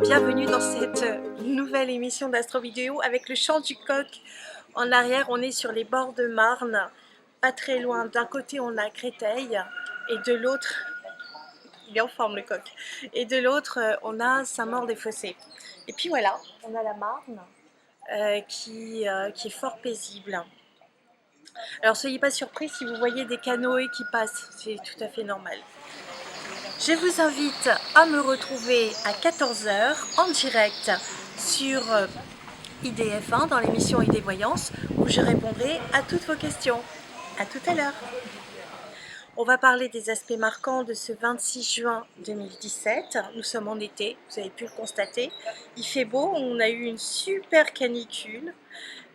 bienvenue dans cette nouvelle émission d'Astro Vidéo avec le chant du coq en arrière. On est sur les bords de Marne, pas très loin. D'un côté on a Créteil et de l'autre, il est en forme le coq, et de l'autre on a Saint-Maur-des-Fossés. Et puis voilà, on a la Marne qui est fort paisible. Alors soyez pas surpris si vous voyez des canoës qui passent, c'est tout à fait normal. Je vous invite à me retrouver à 14 h en direct sur IDF1 dans l'émission ID Voyance où je répondrai à toutes vos questions. A tout à l'heure. On va parler des aspects marquants de ce 26 juin 2017. Nous sommes en été, vous avez pu le constater. Il fait beau, on a eu une super canicule.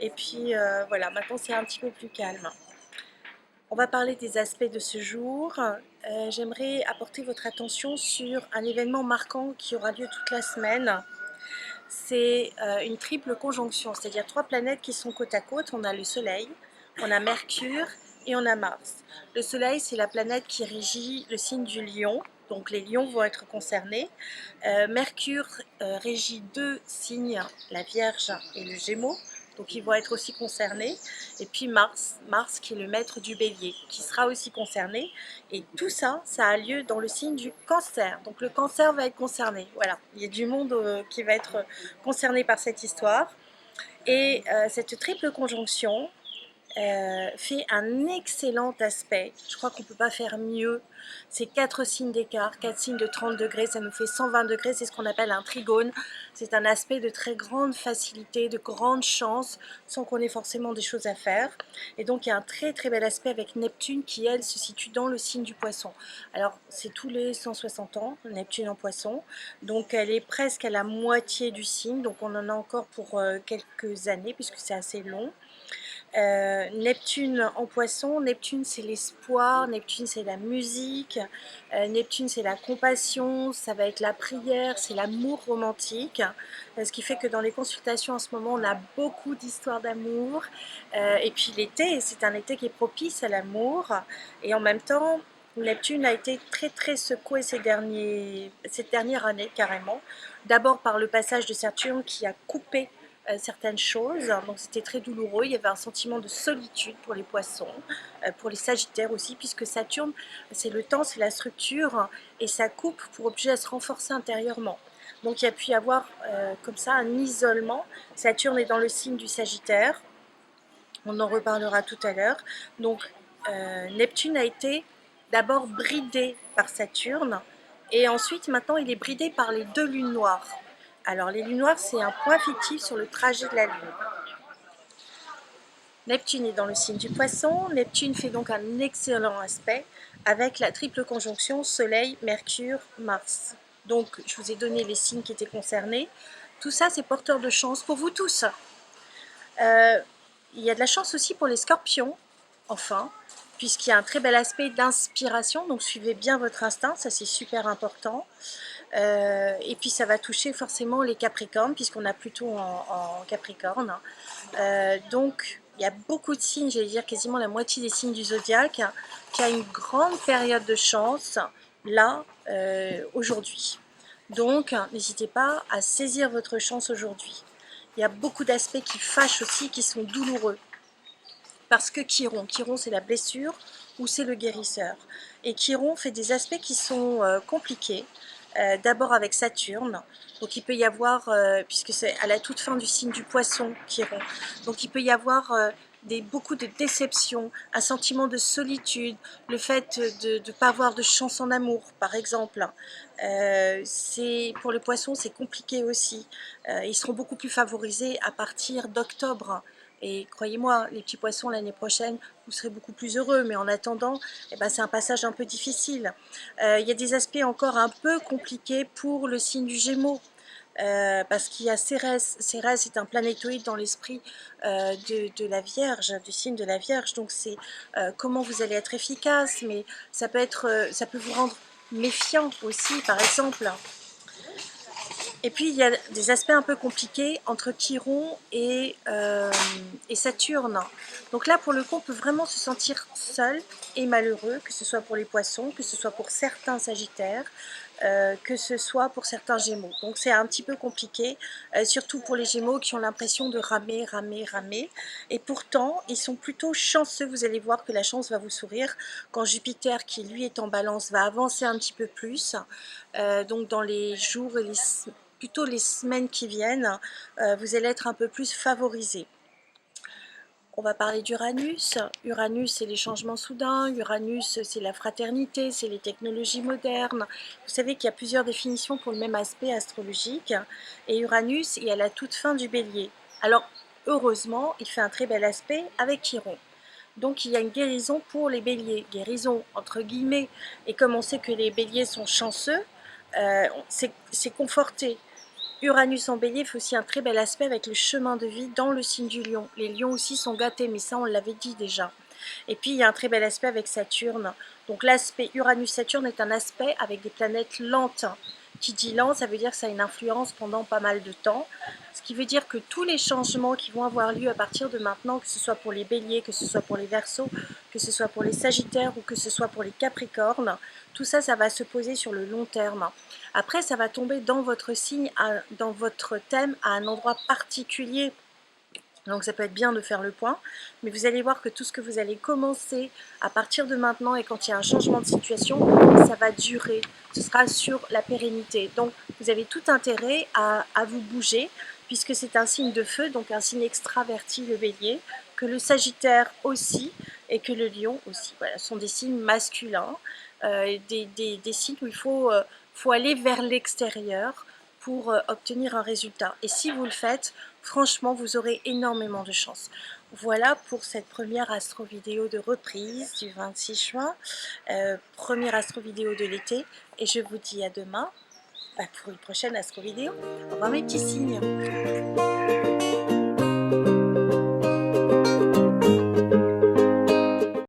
Et puis voilà, maintenant c'est un petit peu plus calme. On va parler des aspects de ce jour. J'aimerais apporter votre attention sur un événement marquant qui aura lieu toute la semaine. C'est une triple conjonction, c'est-à-dire 3 planètes qui sont côte à côte. On a le Soleil, on a Mercure et on a Mars. Le Soleil, c'est la planète qui régit le signe du Lion, donc les lions vont être concernés. Mercure régit 2 signes, la Vierge et le Gémeaux, donc ils vont être aussi concernés. Et puis Mars qui est le maître du Bélier, qui sera aussi concerné. Et tout ça, ça a lieu dans le signe du Cancer. Donc le Cancer va être concerné. Voilà, il y a du monde qui va être concerné par cette histoire. Et cette triple conjonction fait un excellent aspect. Je crois qu'on ne peut pas faire mieux. C'est 4 signes d'écart, 4 signes de 30 degrés, ça nous fait 120 degrés, c'est ce qu'on appelle un trigone. C'est un aspect de très grande facilité, de grande chance, sans qu'on ait forcément des choses à faire. Et donc il y a un très très bel aspect avec Neptune qui, elle, se situe dans le signe du Poisson. Alors c'est tous les 160 ans, Neptune en Poisson, donc elle est presque à la moitié du signe, donc on en a encore pour quelques années, puisque c'est assez long. Neptune en Poisson, Neptune c'est l'espoir, Neptune c'est la musique, Neptune c'est la compassion, ça va être la prière, c'est l'amour romantique, ce qui fait que dans les consultations en ce moment on a beaucoup d'histoires d'amour, et puis l'été, c'est un été qui est propice à l'amour, et en même temps Neptune a été très très secoué cette dernière année carrément, d'abord par le passage de Saturne qui a coupé certaines choses, donc c'était très douloureux. Il y avait un sentiment de solitude pour les poissons, pour les sagittaires aussi, puisque Saturne c'est le temps, c'est la structure, et ça coupe pour obliger à se renforcer intérieurement. Donc il y a pu y avoir comme ça un isolement. Saturne est dans le signe du Sagittaire, on en reparlera tout à l'heure. Donc Neptune a été d'abord bridé par Saturne, et ensuite maintenant il est bridé par les 2 lunes noires. Alors les lunes noires, c'est un point fictif sur le trajet de la Lune. Neptune est dans le signe du Poisson. Neptune fait donc un excellent aspect avec la triple conjonction Soleil, Mercure, Mars. Donc je vous ai donné les signes qui étaient concernés. Tout ça, c'est porteur de chance pour vous tous. Il y a de la chance aussi pour les Scorpions, enfin, puisqu'il y a un très bel aspect d'inspiration. Donc suivez bien votre instinct, ça c'est super important. Et puis ça va toucher forcément les Capricornes, puisqu'on a Pluton en Capricorne. Donc il y a beaucoup de signes, j'allais dire quasiment la moitié des signes du zodiaque, qui a une grande période de chance là, aujourd'hui. Donc n'hésitez pas à saisir votre chance aujourd'hui. Il y a beaucoup d'aspects qui fâchent aussi, qui sont douloureux. Parce que Chiron c'est la blessure ou c'est le guérisseur. Et Chiron fait des aspects qui sont compliqués. D'abord avec Saturne, donc il peut y avoir, puisque c'est à la toute fin du signe du Poisson, Chiron, donc il peut y avoir beaucoup de déceptions, un sentiment de solitude, le fait de ne pas avoir de chance en amour, par exemple. Pour les Poissons, c'est compliqué aussi. Ils seront beaucoup plus favorisés à partir d'octobre. Et croyez-moi, les petits poissons, l'année prochaine, vous serez beaucoup plus heureux. Mais en attendant, eh ben, c'est un passage un peu difficile. Il y a des aspects encore un peu compliqués pour le signe du Gémeaux. Parce qu'il y a Cérès. Cérès est un planétoïde dans l'esprit de la Vierge, du signe de la Vierge. Donc c'est comment vous allez être efficace, mais ça peut vous rendre méfiant aussi, par exemple. Et puis il y a des aspects un peu compliqués entre Chiron et Saturne. Donc là, pour le coup, on peut vraiment se sentir seul et malheureux, que ce soit pour les Poissons, que ce soit pour certains Sagittaires, que ce soit pour certains Gémeaux. Donc c'est un petit peu compliqué, surtout pour les Gémeaux qui ont l'impression de ramer, ramer, ramer. Et pourtant, ils sont plutôt chanceux. Vous allez voir que la chance va vous sourire quand Jupiter, qui lui est en Balance, va avancer un petit peu plus. Donc dans les jours et plutôt les semaines qui viennent, vous allez être un peu plus favorisés. On va parler d'Uranus. Uranus, c'est les changements soudains. Uranus, c'est la fraternité, c'est les technologies modernes. Vous savez qu'il y a plusieurs définitions pour le même aspect astrologique. Et Uranus est à la toute fin du Bélier. Alors, heureusement, il fait un très bel aspect avec Chiron. Donc, il y a une guérison pour les Béliers. Guérison, entre guillemets. Et comme on sait que les Béliers sont chanceux, c'est conforté. Uranus en Bélier fait aussi un très bel aspect avec le chemin de vie dans le signe du Lion. Les Lions aussi sont gâtés, mais ça on l'avait dit déjà. Et puis il y a un très bel aspect avec Saturne. Donc l'aspect Uranus-Saturne est un aspect avec des planètes lentes. Qui dit lent, ça veut dire que ça a une influence pendant pas mal de temps. Ce qui veut dire que tous les changements qui vont avoir lieu à partir de maintenant, que ce soit pour les Béliers, que ce soit pour les Verseaux, que ce soit pour les Sagittaires ou que ce soit pour les Capricornes, tout ça, ça va se poser sur le long terme. Après, ça va tomber dans votre signe, dans votre thème, à un endroit particulier. Donc ça peut être bien de faire le point, mais vous allez voir que tout ce que vous allez commencer à partir de maintenant et quand il y a un changement de situation, ça va durer, ce sera sur la pérennité. Donc vous avez tout intérêt à vous bouger, puisque c'est un signe de feu, donc un signe extraverti, le Bélier, que le Sagittaire aussi, et que le Lion aussi. Voilà, ce sont des signes masculins, des signes où il faut aller vers l'extérieur pour obtenir un résultat. Et si vous le faites, franchement, vous aurez énormément de chance. Voilà pour cette première astro vidéo de reprise du 26 juin, première astro vidéo de l'été. Et je vous dis à demain pour une prochaine astro vidéo. Au revoir mes petits signes.